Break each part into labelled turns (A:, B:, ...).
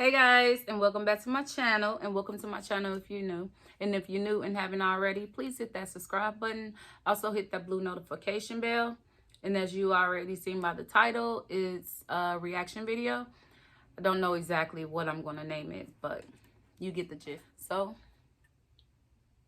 A: Hey guys, and welcome back to my channel, and welcome to my channel if you're new. And if you're new and haven't already, please hit that subscribe button. Also hit that blue notification bell. And as you already seen by the title, it's a reaction video. I don't know exactly what I'm going to name it, but you get the gist. So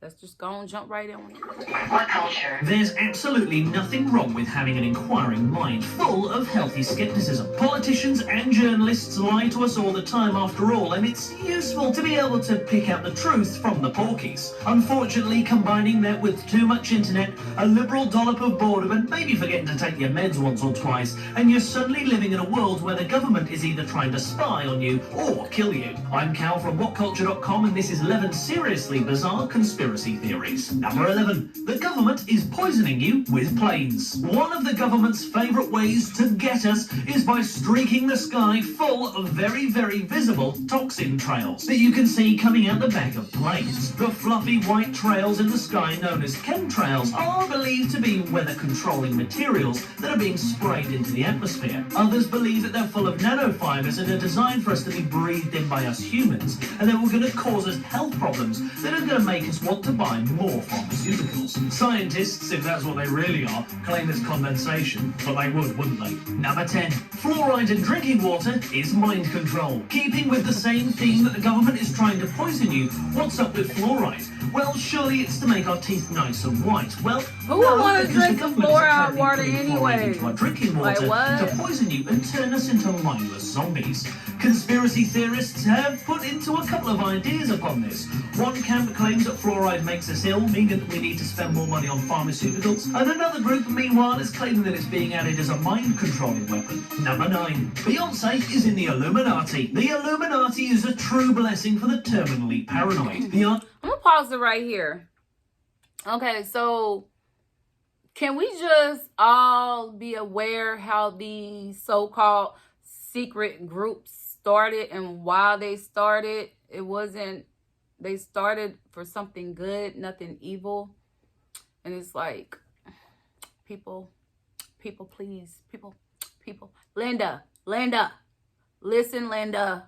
A: let's just go and jump right in.
B: What culture? There's absolutely nothing wrong with having an inquiring mind full of healthy skepticism. Politicians and journalists lie to us all the time after all, and it's useful to be able to pick out the truth from the porkies. Unfortunately, combining that with too much internet, a liberal dollop of boredom, and maybe forgetting to take your meds once or twice, and you're suddenly living in a world where the government is either trying to spy on you or kill you. I'm Cal from WhatCulture.com, and this is 11 seriously bizarre conspiracy theories. Number 11. The government is poisoning you with planes. One of the government's favourite ways to get us is by streaking the sky full of very, very visible toxin trails that you can see coming out the back of planes. The fluffy white trails in the sky known as chemtrails are believed to be weather-controlling materials that are being sprayed into the atmosphere. Others believe that they're full of nanofibers and are designed for us to be breathed in by us humans, and they were going to cause us health problems that are going to make us want to buy more pharmaceuticals. Scientists, if that's what they really are, claim it's condensation, but they would, wouldn't they? Number 10. Fluoride in drinking water is mind control. Keeping with the same theme that the government is trying to poison you, what's up with fluoride? Well, surely it's to make our teeth nice and white. Well,
A: who would want to drink fluoride water anyway?
B: Into our drinking water to poison you and turn us into mindless zombies. Conspiracy theorists have put into a couple of ideas upon this. One camp claims that fluoride makes us ill, meaning that we need to spend more money on pharmaceuticals, and another group, meanwhile, is claiming that it's being added as a mind-controlling weapon. Number 9. Beyonce is in the Illuminati. The Illuminati is a true blessing for the terminally paranoid. I'm
A: gonna pause it right here. Okay, so can we just all be aware how these so-called secret groups started and why they started? It wasn't, they started for something good, nothing evil. And it's like, people, please, people. Linda, listen, Linda.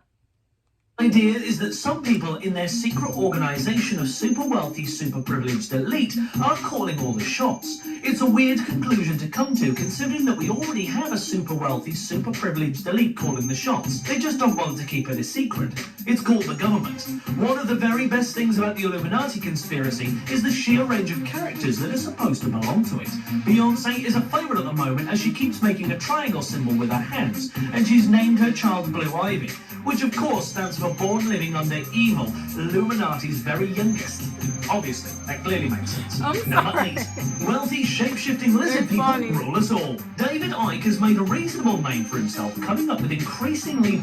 B: The idea is that some people in their secret organization of super wealthy, super privileged elite are calling all the shots. It's a weird conclusion to come to, considering that we already have a super wealthy, super privileged elite calling the shots. They just don't want to keep it a secret. It's called the government. One of the very best things about the Illuminati conspiracy is the sheer range of characters that are supposed to belong to it. Beyonce is a favorite at the moment as she keeps making a triangle symbol with her hands, and she's named her child Blue Ivy, which of course stands for born living under evil, Illuminati's very youngest. Obviously, that clearly makes sense. Number 8. Wealthy, shape-shifting lizard people rule us all. David Icke has made a reasonable name for himself, coming up with increasingly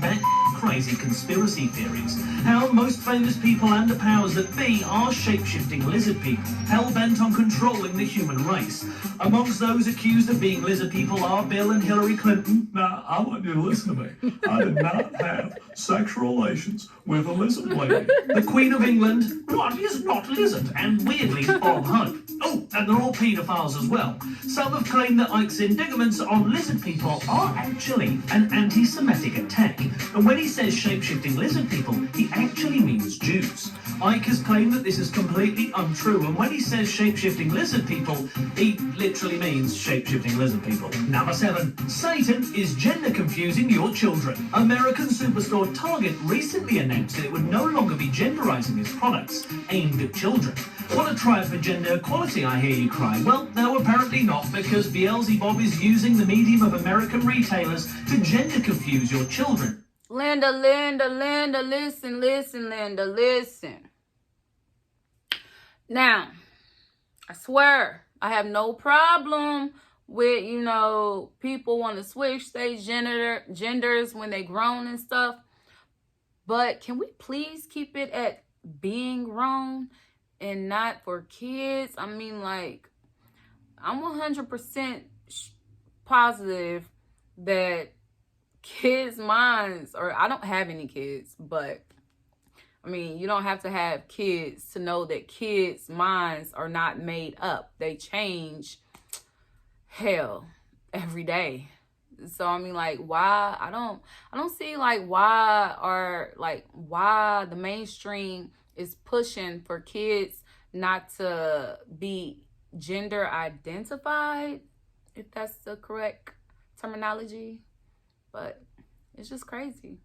B: crazy conspiracy theories. How most famous people and the powers that be are shape-shifting lizard people, hell-bent on controlling the human race. Amongst those accused of being lizard people are Bill and Hillary Clinton. Now, I want you to listen to me. I did not have sexual relations with a lizard lady. The Queen of England, what is not lizard, and weirdly Bob Hope. Oh, and they're all paedophiles as well. Some have claimed that Icke's indictments on lizard people are actually an anti-Semitic attack. And when he says shape-shifting lizard people, he actually means Jews. Icke has claimed that this is completely untrue, and when he says shape-shifting lizard people, he literally means shape-shifting lizard people. Number 7. Satan is gender confusing your children. American superstore Target recently announced that it would no longer be genderizing its products aimed at children. Want to try it for gender equality, I hear you cry? Well, no, apparently not, because Beelzebub is using the medium of American retailers to gender confuse your children.
A: Linda, listen, Linda, listen. Now, I swear, I have no problem with, people want to switch their genders when they grown and stuff. But can we please keep it at being grown and not for kids? I mean, like, I'm 100% positive that kids' minds, or I don't have any kids, but I mean, you don't have to have kids to know that kids' minds are not made up. They change, hell, every day. So I mean, like, why? I don't see like why the mainstream is pushing for kids not to be gender identified, if that's the correct terminology. But it's just crazy.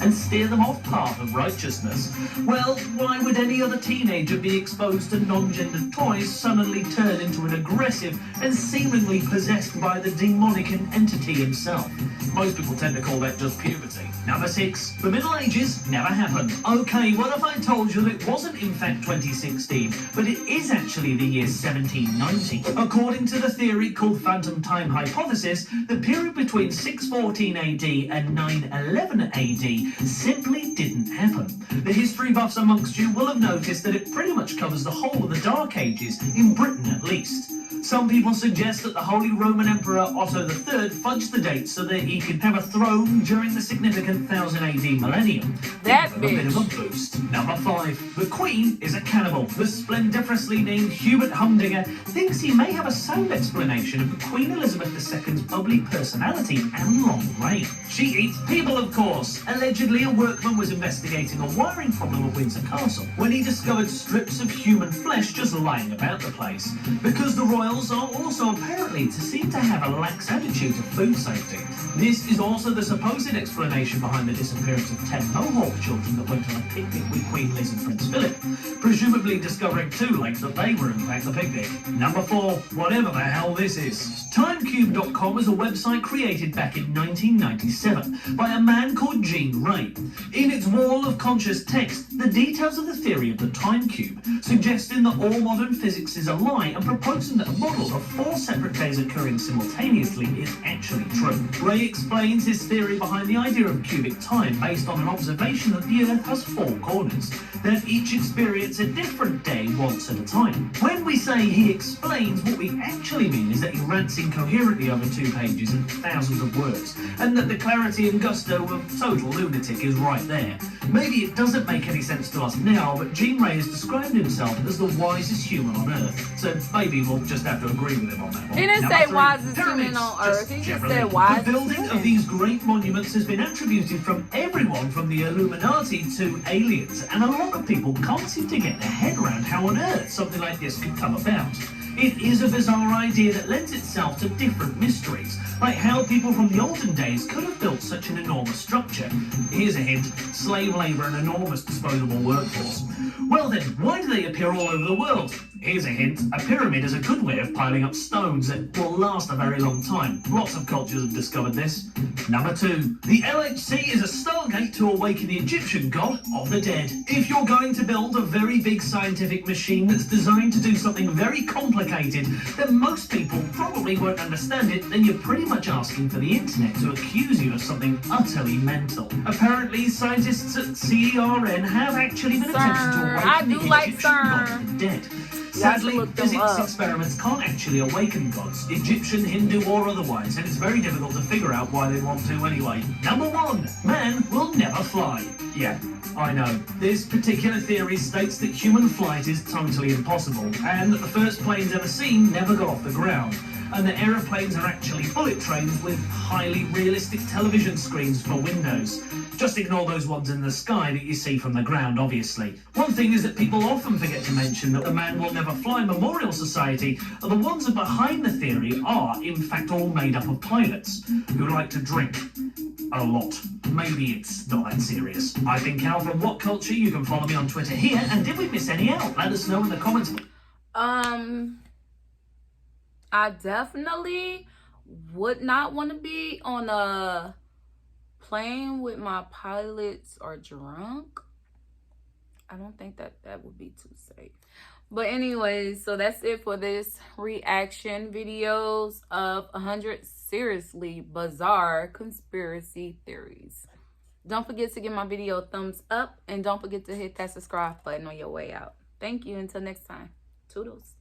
B: And steer them off path of righteousness. Well, why would any other teenager be exposed to non-gendered toys suddenly turn into an aggressive and seemingly possessed by the demonic entity himself? Most people tend to call that just puberty. Number 6, the Middle Ages never happened. Okay, what if I told you that it wasn't in fact 2016, but it is actually the year 1790? According to the theory called phantom time hypothesis, the period between 614 AD and 911 AD simply didn't happen. The history buffs amongst you will have noticed that it pretty much covers the whole of the Dark Ages, in Britain at least. Some people suggest that the Holy Roman Emperor Otto III fudged the dates so that he could have a throne during the significant 1000 AD millennium.
A: That
B: Give him a bit of a boost. Number 5. The Queen is a cannibal. The splendiferously named Hubert Humdinger thinks he may have a sound explanation of Queen Elizabeth II's bubbly personality and long reign. She eats people, of course. Allegedly, a workman was investigating a wiring problem at Windsor Castle when he discovered strips of human flesh just lying about the place. Because the royals are also apparently to seem to have a lax attitude to food safety. This is also the supposed explanation behind the disappearance of 10 Mohawk children that went on a picnic with Queen Liz and Prince Philip, presumably discovering too late that they were in fact the picnic. Number 4, whatever the hell this is. Timecube.com is a website created back in 1997 by a man called Gene Ray. In its wall of conscious text, the details of the theory of the time cube, suggesting that all modern physics is a lie and proposing that a model of 4 separate days occurring simultaneously is actually true. Ray explains his theory behind the idea of cubic time based on an observation that the Earth has 4 corners, that each experience a different day once at a time. When we say he explains, what we actually mean is that he rants incoherently over 2 pages and thousands of words, and that the clarity and gusto of total lunatic is right there. Maybe it doesn't make any sense to us now, but Gene Ray has described himself as the wisest human on Earth, so maybe we'll just have to agree with him on that one.
A: He didn't say wisest human on Earth, he just said wisest.
B: The building of these great monuments has been attributed from everyone from the Illuminati to aliens, and a lot of people can't seem to get their head around how on earth something like this could come about. It is a bizarre idea that lends itself to different mysteries, like how people from the olden days could have built such an enormous structure. Here's a hint: slave labour and enormous disposable workforce. Well then, why do they appear all over the world? Here's a hint: a pyramid is a good way of piling up stones that will last a very long time. Lots of cultures have discovered this. Number 2. The LHC is a stargate to awaken the Egyptian god of the dead. If you're going to build a very big scientific machine that's designed to do something very complicated that most people probably won't understand it, then you're pretty much asking for the internet to accuse you of something utterly mental. Apparently, scientists at CERN have actually been attempting to awaken the Egyptian god of the dead. Sadly, physics experiments can't actually awaken gods, Egyptian, Hindu or otherwise, and it's very difficult to figure out why they want to anyway. Number 1. Man will never fly. Yeah, I know. This particular theory states that human flight is totally impossible, and that the first planes ever seen never got off the ground, and that aeroplanes are actually bullet trains with highly realistic television screens for windows. Just ignore those ones in the sky that you see from the ground, obviously. One thing is that people often forget to mention that the Man Will Never Fly Memorial Society, the ones behind the theory, are in fact all made up of pilots who like to drink a lot. Maybe it's not that serious. I've been Cal from What Culture. You can follow me on Twitter here, and did we miss any out? Let us know in the comments.
A: I definitely would not want to be on a plane with my pilots are drunk. I don't think that would be too safe. But anyways, so that's it for this reaction videos of 100 seriously bizarre conspiracy theories. Don't forget to give my video a thumbs up, and don't forget to hit that subscribe button on your way out. Thank you. Until next time. Toodles.